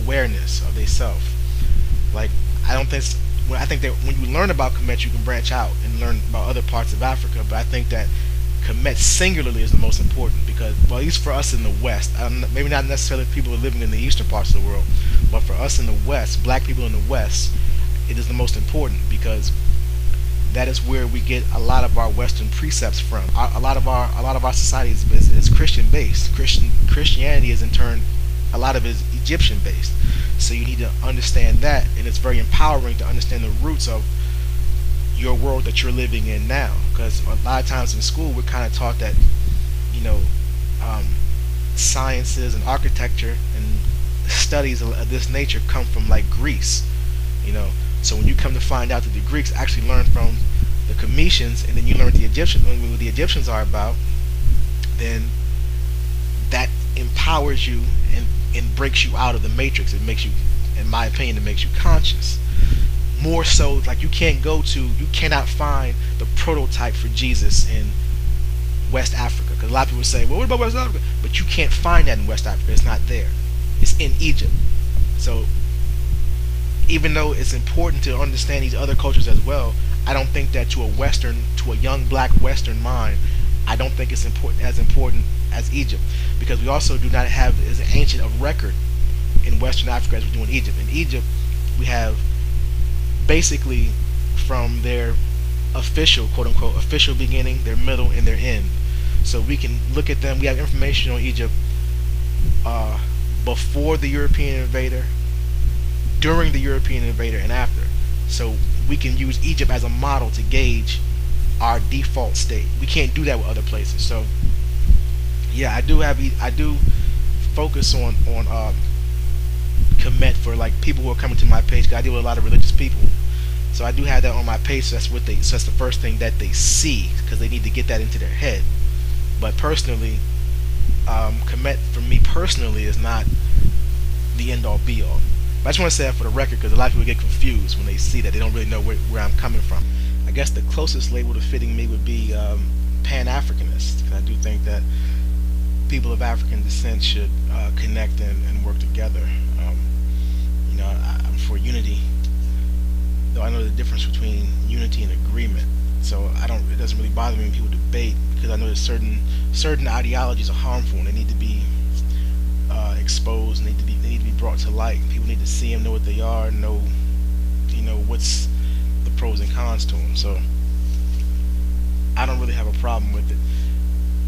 awareness of their self. Like, I don't think I think that when you learn about Kemet, you can branch out and learn about other parts of Africa. But I think that Kemet singularly is the most important because, well, at least for us in the West, maybe not necessarily people who are living in the eastern parts of the world, but for us in the West, black people in the West, it is the most important because that is where we get a lot of our Western precepts from. A lot of our society is Christian based. Christianity is in turn, a lot of it is Egyptian based. So you need to understand that, and it's very empowering to understand the roots of your world that you're living in now. Because a lot of times in school we're kind of taught that, you know, sciences and architecture and studies of this nature come from like Greece, you know. So when you come to find out that the Greeks actually learned from the Cometians, and then you learn what the Egyptians are about, then that empowers you and breaks you out of the matrix. It makes you, in my opinion, it makes you conscious. More so, like you cannot find the prototype for Jesus in West Africa. Because a lot of people say, well, what about West Africa? But you can't find that in West Africa. It's not there. It's in Egypt. So even though it's important to understand these other cultures as well, I don't think that to a young black Western mind, I don't think it's as important as Egypt, because we also do not have as ancient a record in Western Africa as we do in Egypt. In Egypt, we have basically from their official, quote-unquote, official beginning, their middle, and their end. So we can look at them. We have information on Egypt before the European invader, during the European invader, and after. So we can use Egypt as a model to gauge our default state. We can't do that with other places. So yeah, I do focus on Kemet for like people who are coming to my page, because I deal with a lot of religious people. So I do have that on my page. So that's the first thing that they see, because they need to get that into their head. But personally, Kemet for me personally is not the end all be all. But I just want to say that for the record, because a lot of people get confused when they see that. They don't really know where I'm coming from. I guess the closest label to fitting me would be pan-africanist, because I do think that people of African descent should connect and work together. You know, I'm for unity, though I know the difference between unity and agreement. So it doesn't really bother me when people debate, because I know that certain ideologies are harmful and they need to be exposed, and they need to be brought to light. People need to see them, know what they are, know what's the pros and cons to them. So I don't really have a problem with it.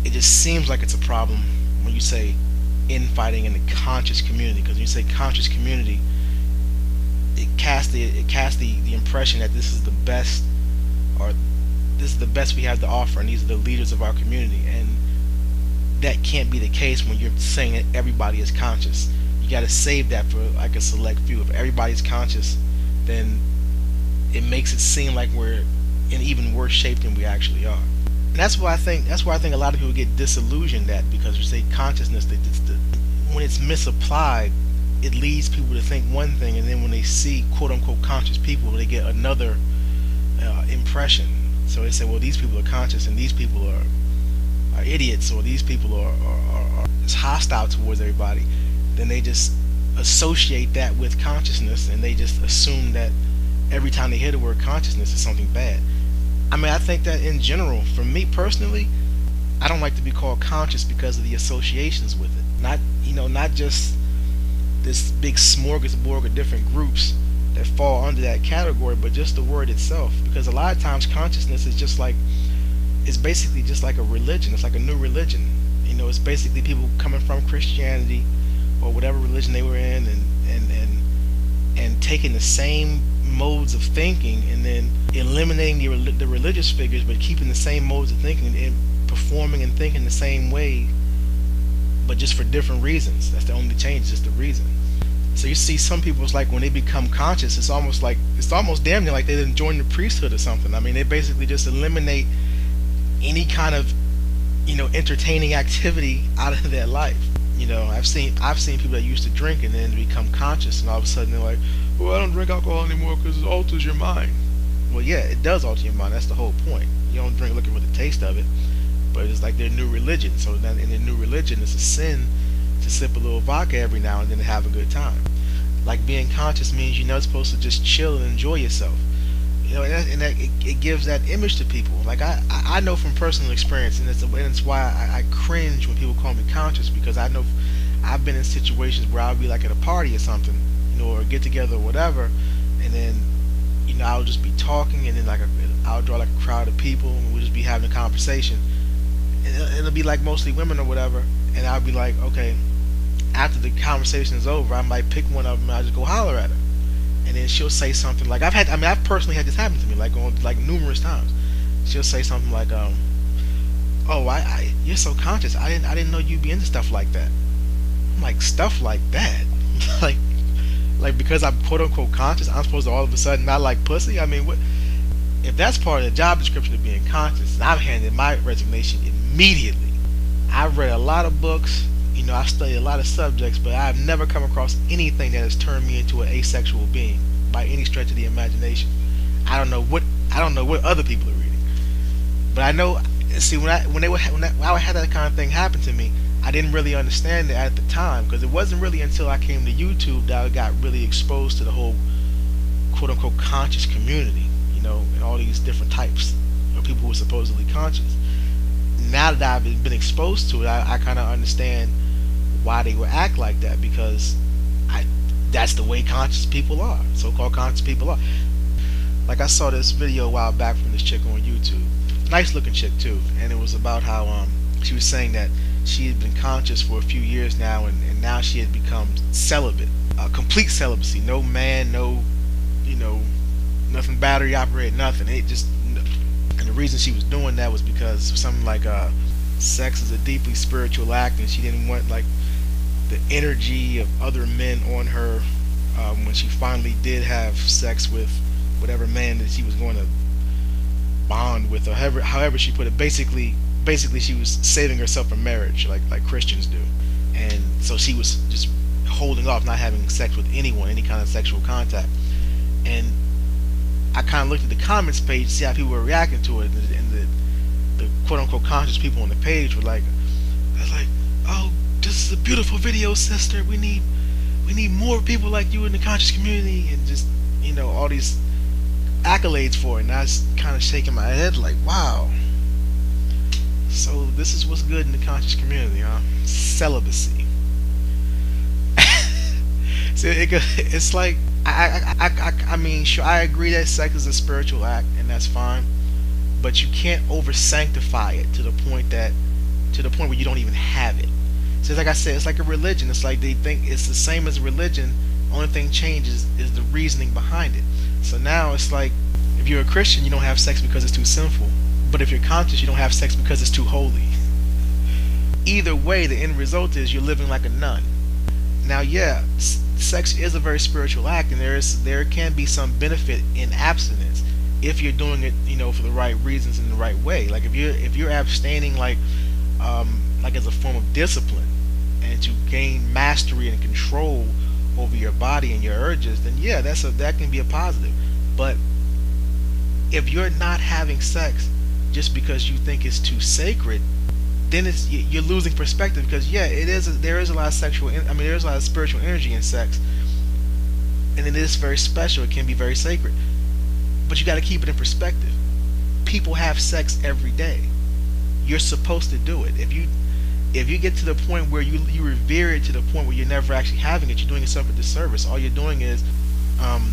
It just seems like it's a problem when you say infighting in the conscious community, because when you say conscious community, it casts the impression that this is the best, or this is the best we have to offer, and these are the leaders of our community. And that can't be the case when you're saying that everybody is conscious. You got to save that for like a select few. If everybody's conscious, then it makes it seem like we're in even worse shape than we actually are. And that's why I think a lot of people get disillusioned at, because you say consciousness, when it's misapplied, it leads people to think one thing, and then when they see quote-unquote conscious people, they get another impression. So they say, well, these people are conscious and these people are idiots, or these people are hostile towards everybody. Then they just associate that with consciousness, and they just assume that every time they hear the word consciousness is something bad. I mean, I think that in general, for me personally, I don't like to be called conscious because of the associations with it. Not just this big smorgasbord of different groups that fall under that category, but just the word itself. Because a lot of times consciousness is basically just like a religion. It's like a new religion. You know, it's basically people coming from Christianity or whatever religion they were in, and taking the same modes of thinking, and then eliminating the religious figures, but keeping the same modes of thinking and performing and thinking the same way, but just for different reasons. That's the only change, just the reason. So you see some people, it's like when they become conscious, it's almost damn near like they didn't join the priesthood or something. I mean, they basically just eliminate any kind of, entertaining activity out of their life. I've seen people that used to drink and then become conscious, and all of a sudden they're like, well, I don't drink alcohol anymore because it alters your mind. Well, yeah, it does alter your mind. That's the whole point. You don't drink looking for the taste of it, but it's like their new religion. So then in their new religion, it's a sin to sip a little vodka every now and then to have a good time. Like, being conscious means you're not supposed to just chill and enjoy yourself. It gives that image to people. Like, I know from personal experience, and it's why I cringe when people call me conscious, because I know I've been in situations where I'll be like at a party or something, or a get together or whatever, and then I'll just be talking, and then I'll draw like a crowd of people, and we'll just be having a conversation, and it'll be like mostly women or whatever, and I'll be like, okay, after the conversation is over, I might pick one of them and I'll just go holler at her, and then she'll say something like, I've personally had this happen to me, like numerous times. She'll say something like, oh, you're so conscious. I didn't know you'd be into stuff like that. I'm like, stuff like that, like because I'm quote unquote conscious, I'm supposed to all of a sudden not like pussy? I mean, what? If that's part of the job description of being conscious, I'm handing my resignation immediately. I've read a lot of books, I've studied a lot of subjects, but I've never come across anything that has turned me into an asexual being by any stretch of the imagination. I don't know what other people are reading, but I know. See, when I had that kind of thing happen to me, I didn't really understand it at the time, because it wasn't really until I came to YouTube that I got really exposed to the whole quote unquote conscious community, and all these different types of people who are supposedly conscious. Now that I've been exposed to it, I kind of understand why they would act like that, because that's the way conscious people are, so-called conscious people are. Like, I saw this video a while back from this chick on YouTube, nice looking chick too, and it was about how she was saying that she had been conscious for a few years now, and now she had become celibate, complete celibacy, no man, no, nothing battery operated, nothing. And the reason she was doing that was because something like sex is a deeply spiritual act, and she didn't want like the energy of other men on her when she finally did have sex with whatever man that she was going to bond with, or however she put it. Basically she was saving herself for marriage, like Christians do, and so she was just holding off, not having sex with anyone, any kind of sexual contact. And I kind of looked at the comments page to see how people were reacting to it, and the quote unquote conscious people on the page were like, I was like, oh, this is a beautiful video, sister. We need more people like you in the conscious community, and just all these accolades for it. And I was kind of shaking my head like, wow. So this is what's good in the conscious community, huh? Celibacy. So it's like, I mean, sure, I agree that sex is a spiritual act, and that's fine, but you can't over sanctify it to the point where you don't even have it. So like I said, it's like a religion. It's like they think it's the same as a religion. Only thing changes is the reasoning behind it. So now it's like, if you're a Christian, you don't have sex because it's too sinful, but if you're conscious, you don't have sex because it's too holy. Either way, the end result is you're living like a nun. Now, yeah, sex is a very spiritual act, and there can be some benefit in abstinence if you're doing it, for the right reasons in the right way. Like if you're abstaining, like as a form of discipline, and to gain mastery and control over your body and your urges, then yeah, that can be a positive. But if you're not having sex just because you think it's too sacred, then you're losing perspective, because yeah, there is a lot of there's a lot of spiritual energy in sex, and it is very special. It can be very sacred, but you got to keep it in perspective. People have sex every day. You're supposed to do it. If you get to the point where you revere it to the point where you're never actually having it, you're doing yourself a disservice. All you're doing is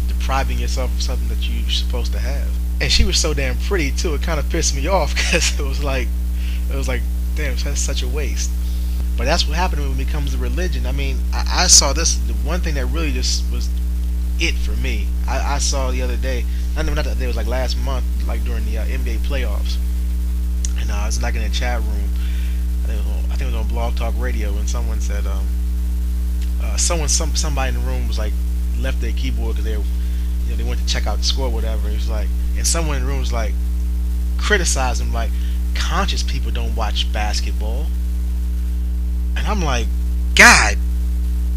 depriving yourself of something that you're supposed to have. And she was so damn pretty too. It kind of pissed me off, because it was like, damn, that's such a waste. But that's what happened when it becomes a religion. I mean, I saw this. The one thing that really just was it for me. I saw the other day. Not the other day. It was like last month, like during the NBA playoffs. And I was like in a chat room. I think it was on Blog Talk Radio, and someone said, somebody in the room was like left their keyboard because they went to check out the score, or whatever. It was like, and someone in the room was like criticizing him, like, conscious people don't watch basketball. And I'm like, God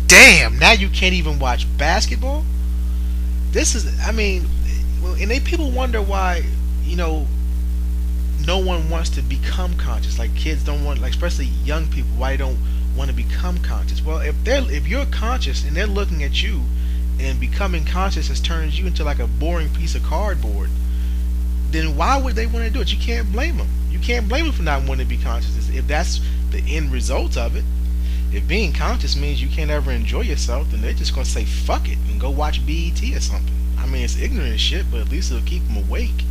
damn, now you can't even watch basketball? This is, I mean, and people wonder why, no one wants to become conscious. Like, kids don't want, like, especially young people, why they don't want to become conscious. Well, if you're conscious and they're looking at you and becoming conscious has turned you into like a boring piece of cardboard, then why would they want to do it? You can't blame them. You can't blame them for not wanting to be conscious if that's the end result of it. If being conscious means you can't ever enjoy yourself, then they're just gonna say fuck it and go watch BET or something. I mean, it's ignorant as shit, but at least it'll keep them awake.